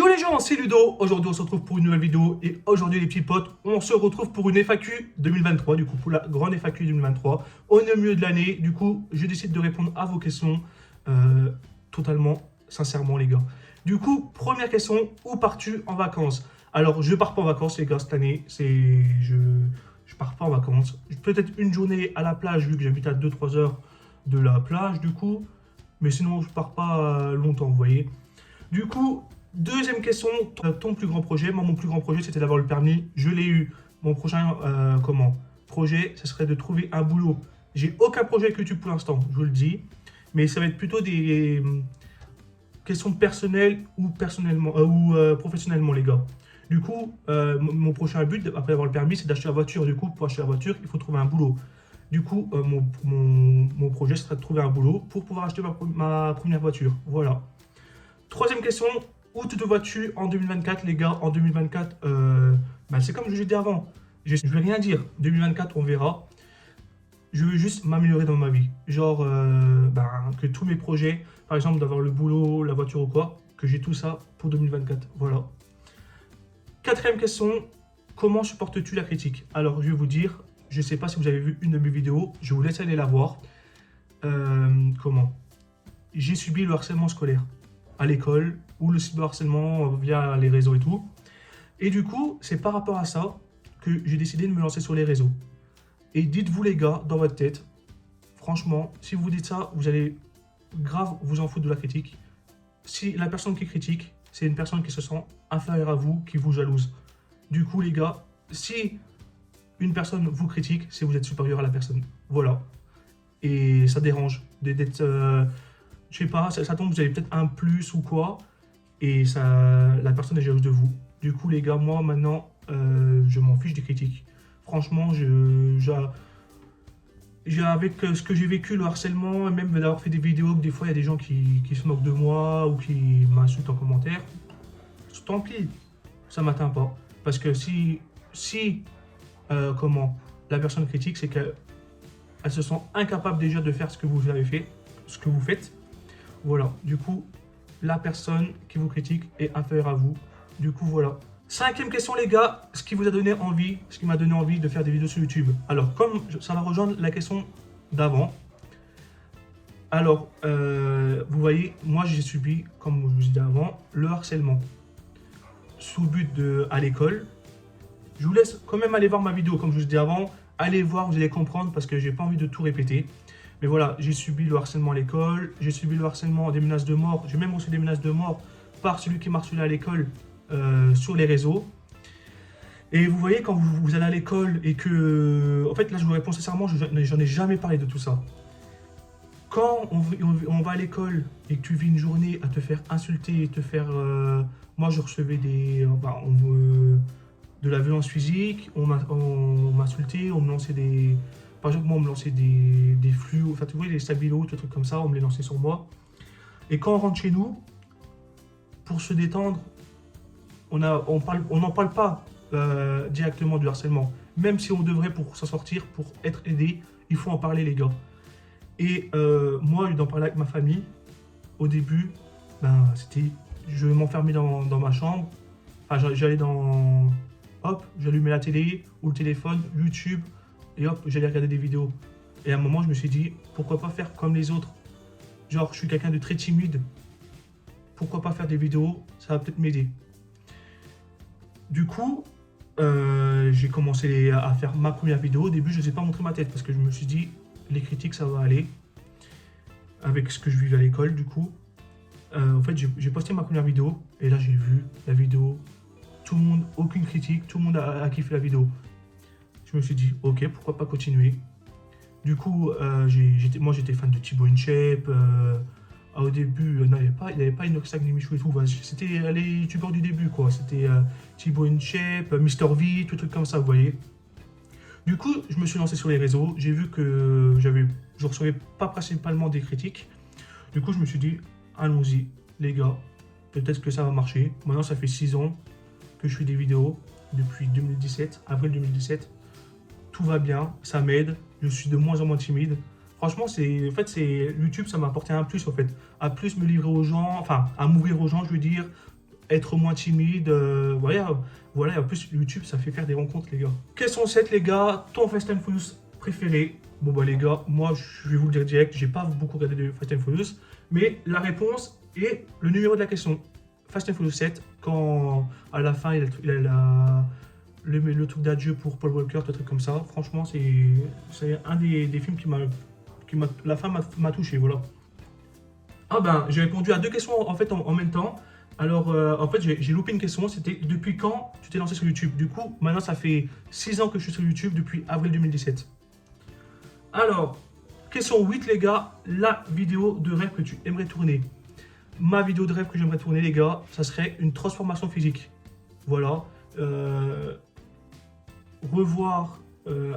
Yo les gens, c'est Ludo. Aujourd'hui on se retrouve pour une nouvelle vidéo et aujourd'hui les petits potes, on se retrouve pour une FAQ 2023, du coup pour la grande FAQ 2023. On est au milieu de l'année, du coup je décide de répondre à vos questions totalement, sincèrement les gars. Du coup, première question, où pars-tu en vacances? Alors je pars pas en vacances les gars cette année, je pars pas en vacances. Peut-être une journée à la plage vu que j'habite à 2-3 heures de la plage du coup, mais sinon je pars pas longtemps vous voyez. Du coup, deuxième question, ton plus grand projet. Moi, mon plus grand projet, c'était d'avoir le permis. Je l'ai eu. Mon prochain projet, ce serait de trouver un boulot. J'ai aucun projet avec YouTube pour l'instant, je vous le dis. Mais ça va être plutôt des questions personnelles ou professionnellement, les gars. Du coup, mon prochain but, après avoir le permis, c'est d'acheter la voiture. Du coup, pour acheter la voiture, il faut trouver un boulot. Du coup, mon projet serait de trouver un boulot pour pouvoir acheter ma première voiture. Voilà. Troisième question, où te vois-tu en 2024, les gars? En 2024, c'est comme je l'ai dit avant. Je ne vais rien dire. 2024, on verra. Je veux juste m'améliorer dans ma vie. Genre, que tous mes projets, par exemple, d'avoir le boulot, la voiture ou quoi, que j'ai tout ça pour 2024. Voilà. Quatrième question, comment supportes-tu la critique? Alors, je vais vous dire, je ne sais pas si vous avez vu une de mes vidéos, je vous laisse aller la voir. Comment? J'ai subi le harcèlement scolaire à l'école ou le cyberharcèlement via les réseaux et tout. Et du coup, c'est par rapport à ça que j'ai décidé de me lancer sur les réseaux. Et dites-vous les gars, dans votre tête, franchement, si vous dites ça, vous allez grave vous en foutre de la critique. Si la personne qui critique, c'est une personne qui se sent inférieure à vous, qui vous jalouse. Du coup les gars, si une personne vous critique, c'est que vous êtes supérieur à la personne. Voilà. Et ça dérange d'être... je sais pas, ça tombe, vous avez peut-être un plus ou quoi, et ça, la personne est jalouse de vous. Du coup, les gars, moi, maintenant, je m'en fiche des critiques. Franchement, avec ce que j'ai vécu, le harcèlement, et même d'avoir fait des vidéos, que des fois, il y a des gens qui se moquent de moi ou qui m'insultent en commentaire, tant pis, ça m'atteint pas. Parce que si la personne critique, c'est qu'elle se sent incapable déjà de faire ce que vous avez fait, ce que vous faites. Voilà, du coup, la personne qui vous critique est inférieure à vous. Du coup, voilà. Cinquième question, les gars, ce qui m'a donné envie de faire des vidéos sur YouTube. Alors, comme ça va rejoindre la question d'avant. Alors, vous voyez, moi j'ai subi, comme je vous disais avant, le harcèlement. Sous but à l'école. Je vous laisse quand même aller voir ma vidéo, comme je vous disais avant. Allez voir, vous allez comprendre, parce que j'ai pas envie de tout répéter. Mais voilà, j'ai subi le harcèlement à l'école, j'ai subi le harcèlement, des menaces de mort, j'ai même reçu des menaces de mort par celui qui m'a harcelé à l'école sur les réseaux. Et vous voyez, quand vous allez à l'école et que... En fait, là, je vous réponds sincèrement, j'en ai jamais parlé de tout ça. Quand on va à l'école et que tu vis une journée à te faire insulter et te faire... moi, je recevais de la violence physique, on m'insultait, on me lançait des... Par exemple, moi, on me lançait des flux, enfin, tu vois, des stabilos, des trucs comme ça, on me les lançait sur moi. Et quand on rentre chez nous, pour se détendre, on n'en parle pas directement du harcèlement. Même si on devrait, pour s'en sortir, pour être aidé, il faut en parler, les gars. Et moi, d'en parler avec ma famille, au début, je m'enfermais dans ma chambre. Enfin, j'allais dans... Hop, j'allumais la télé ou le téléphone, YouTube, et hop, j'allais regarder des vidéos. Et à un moment, je me suis dit, pourquoi pas faire comme les autres? Genre, je suis quelqu'un de très timide. Pourquoi pas faire des vidéos? Ça va peut-être m'aider. Du coup, j'ai commencé à faire ma première vidéo. Au début, je ne sais pas montrer ma tête parce que je me suis dit, les critiques, ça va aller. Avec ce que je vivais à l'école, du coup. En fait, j'ai posté ma première vidéo. Et là, j'ai vu la vidéo. Tout le monde, aucune critique. Tout le monde a kiffé la vidéo. Je me suis dit, ok, pourquoi pas continuer. Du coup, moi j'étais fan de Thibaut InShape. Au début, il n'y avait pas Inoxtag ni Michou et tout. C'était les youtubeurs du début, quoi. C'était Thibaut InShape, Mister V, tout truc comme ça, vous voyez. Du coup, je me suis lancé sur les réseaux. J'ai vu que je recevais pas principalement des critiques. Du coup, je me suis dit, allons-y, les gars. Peut-être que ça va marcher. Maintenant, ça fait 6 ans que je fais des vidéos. Depuis 2017, avril 2017. Tout va bien, ça m'aide, je suis de moins en moins timide. Franchement, YouTube, ça m'a apporté un plus, en fait. À plus me livrer aux gens, enfin, à m'ouvrir aux gens, je veux dire, être moins timide. Voilà, et en plus, YouTube, ça fait faire des rencontres, les gars. Question 7, les gars, ton Fast and Furious préféré? Bon, bah, les gars, moi, je vais vous le dire direct, j'ai pas beaucoup regardé de Fast and Furious, mais la réponse est le numéro de la question. Fast and Furious 7, quand à la fin, il a le truc d'adieu pour Paul Walker, tout truc comme ça. Franchement, c'est un des films la fin m'a touché, voilà. Ah ben, j'ai répondu à deux questions en fait en même temps. Alors, en fait, j'ai loupé une question, c'était depuis quand tu t'es lancé sur YouTube? Du coup, maintenant, ça fait 6 ans que je suis sur YouTube, depuis avril 2017. Alors, question 8, les gars, la vidéo de rêve que tu aimerais tourner. Ma vidéo de rêve que j'aimerais tourner, les gars, ça serait une transformation physique. Voilà.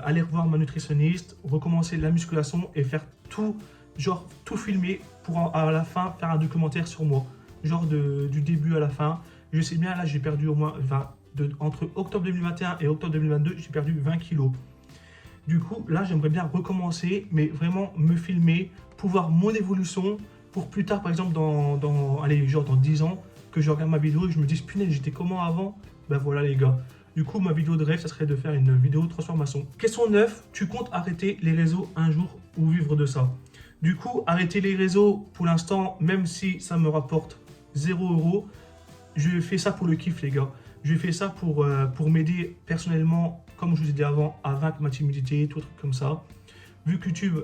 Aller revoir ma nutritionniste, recommencer la musculation et faire tout, genre tout filmer pour à la fin faire un documentaire sur moi. Genre du début à la fin. Je sais bien, là j'ai perdu au moins entre octobre 2021 et octobre 2022, j'ai perdu 20 kilos. Du coup, là j'aimerais bien recommencer, mais vraiment me filmer, pour voir mon évolution, pour plus tard, par exemple, dans 10 ans, que je regarde ma vidéo et que je me dise, punaise, j'étais comment avant? Ben voilà, les gars. Du coup, ma vidéo de rêve, ça serait de faire une vidéo de transformation. Question 9, tu comptes arrêter les réseaux un jour ou vivre de ça? Du coup, arrêter les réseaux, pour l'instant, même si ça me rapporte 0 €, je fais ça pour le kiff, les gars. Je fais ça pour m'aider personnellement, comme je vous ai dit avant, à vaincre ma timidité, tout truc comme ça. Vu que YouTube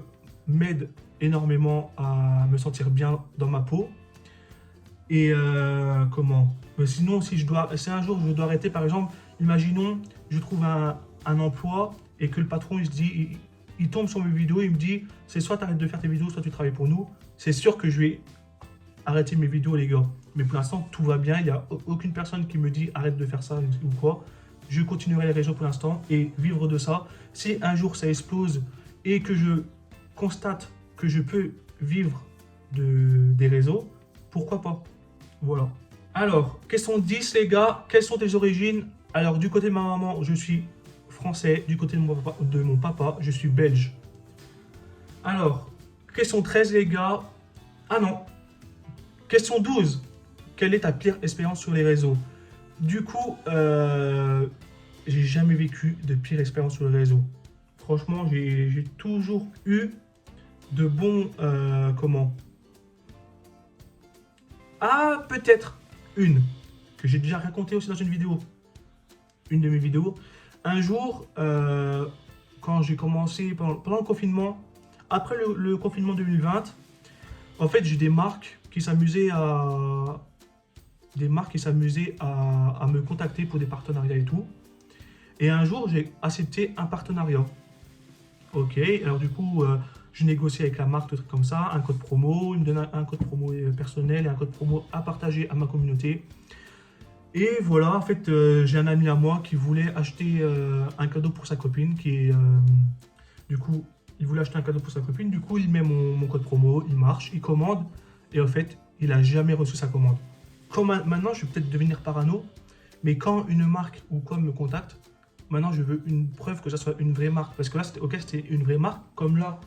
m'aide énormément à me sentir bien dans ma peau. Et sinon, si un jour je dois arrêter, par exemple, imaginons, je trouve un emploi et que le patron, il se dit, il tombe sur mes vidéos, il me dit, c'est soit tu arrêtes de faire tes vidéos, soit tu travailles pour nous. C'est sûr que je vais arrêter mes vidéos, les gars. Mais pour l'instant, tout va bien. Il n'y a aucune personne qui me dit, arrête de faire ça ou quoi. Je continuerai les réseaux pour l'instant et vivre de ça. Si un jour ça explose et que je constate que je peux vivre des réseaux, pourquoi pas? Voilà. Alors, question 10, les gars. Quelles sont tes origines? Alors, du côté de ma maman, je suis français. Du côté de mon papa, je suis belge. Alors, question 13, les gars. Ah non. Question 12. Quelle est ta pire expérience sur les réseaux? Du coup, j'ai jamais vécu de pire expérience sur les réseaux. Franchement, j'ai toujours eu de bons... Ah, peut-être une que j'ai déjà racontée aussi dans une vidéo. Une de mes vidéos. Un jour, quand j'ai commencé pendant le confinement, après le confinement 2020, en fait, j'ai des marques qui s'amusaient à me contacter pour des partenariats et tout. Et un jour, j'ai accepté un partenariat. Ok, alors du coup, je négocie avec la marque, tout truc comme ça, un code promo, il me donne un code promo personnel et un code promo à partager à ma communauté. Et voilà, en fait, j'ai un ami à moi qui voulait acheter un cadeau pour sa copine, du coup, il voulait acheter un cadeau pour sa copine, du coup, il met mon code promo, il marche, il commande, et en fait, il n'a jamais reçu sa commande. Maintenant, je vais peut-être devenir parano, mais quand une marque ou quoi me contacte, maintenant, je veux une preuve que ça soit une vraie marque. Parce que là, c'était une vraie marque, comme là,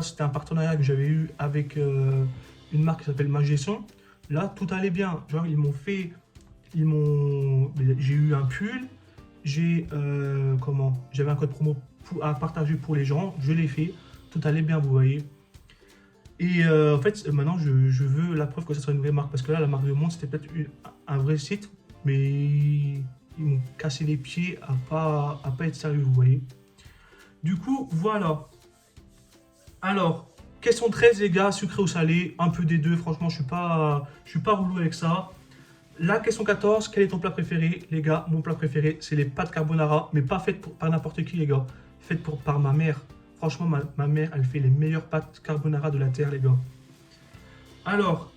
c'était un partenariat que j'avais eu avec une marque qui s'appelle Magestion. Là, tout allait bien. Genre, j'ai eu un pull, j'avais un code promo à partager pour les gens, je l'ai fait, tout allait bien, vous voyez. Et en fait, maintenant, je veux la preuve que ça soit une vraie marque, parce que là, la marque de monde, c'était peut-être un vrai site, mais ils m'ont cassé les pieds à pas être sérieux, vous voyez. Du coup, voilà. Alors, question 13, les gars, sucré ou salé, un peu des deux, franchement, je suis pas relou avec ça. La question 14, quel est ton plat préféré? Les gars, mon plat préféré, c'est les pâtes carbonara, mais pas faites par n'importe qui, les gars. Faites par ma mère. Franchement, ma mère, elle fait les meilleures pâtes carbonara de la terre, les gars. Alors,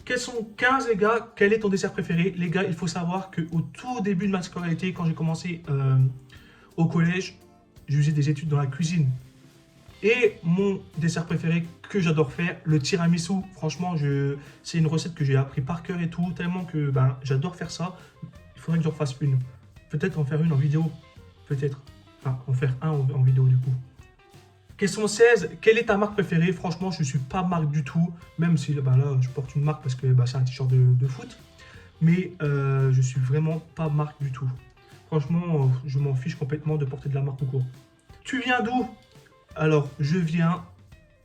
question 15, les gars, quel est ton dessert préféré? Les gars, il faut savoir qu'au tout début de ma scolarité, quand j'ai commencé au collège, je faisais des études dans la cuisine. Et mon dessert préféré que j'adore faire, le tiramisu. Franchement, c'est une recette que j'ai appris par cœur et tout, tellement que j'adore faire ça. Il faudrait que j'en fasse une. Peut-être en faire une en vidéo. Peut-être. Enfin, en faire un en vidéo du coup. Question 16, quelle est ta marque préférée? Franchement, je ne suis pas marque du tout. Même si là, je porte une marque parce que c'est un t-shirt de foot. Mais je suis vraiment pas marque du tout. Franchement, je m'en fiche complètement de porter de la marque ou quoi. Tu viens d'où? Alors, je viens,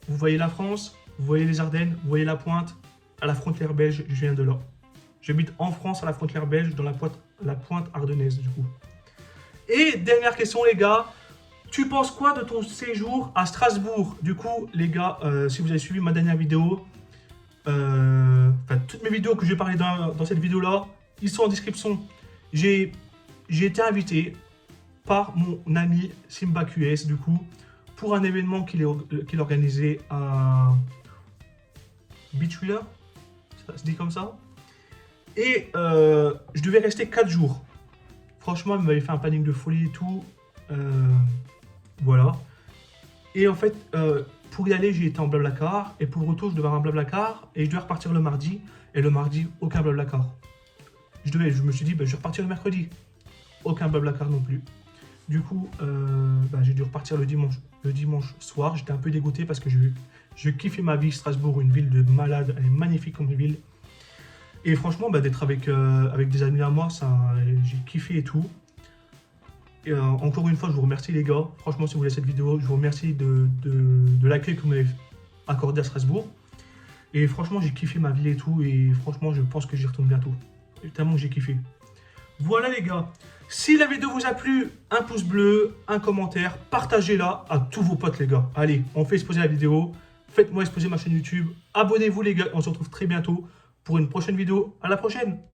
vous voyez la France, vous voyez les Ardennes, vous voyez la Pointe, à la frontière belge, je viens de là. J'habite en France, à la frontière belge, dans la pointe ardennaise, du coup. Et dernière question, les gars. Tu penses quoi de ton séjour à Strasbourg? Du coup, les gars, si vous avez suivi ma dernière vidéo, toutes mes vidéos que je vais parler dans cette vidéo-là, ils sont en description. J'ai été invité par mon ami Simba QS, du coup, pour un événement qu'il organisait à Beachwheeler, ça se dit comme ça. Et je devais rester 4 jours. Franchement, il m'avait fait un planning de folie et tout. Voilà. Et en fait, pour y aller, j'ai été en Blablacar. Et pour le retour, je devais avoir un Blablacar. Et je devais repartir le mardi. Et le mardi, aucun Blablacar. Je me suis dit, je vais repartir le mercredi. Aucun Blablacar non plus. Du coup, j'ai dû repartir le dimanche soir. J'étais un peu dégoûté parce que je kiffais ma vie. Strasbourg, une ville de malade. Elle est magnifique comme ville. Et franchement, d'être avec des amis à moi, j'ai kiffé et tout. Et encore une fois, je vous remercie les gars. Franchement, si vous voulez cette vidéo, je vous remercie de l'accueil que vous m'avez accordé à Strasbourg. Et franchement, j'ai kiffé ma vie et tout. Et franchement, je pense que j'y retourne bientôt. Tellement j'ai kiffé. Voilà les gars. Si la vidéo vous a plu, un pouce bleu, un commentaire, partagez-la à tous vos potes les gars. Allez, on fait exploser la vidéo. Faites-moi exploser ma chaîne YouTube. Abonnez-vous les gars. On se retrouve très bientôt pour une prochaine vidéo. À la prochaine.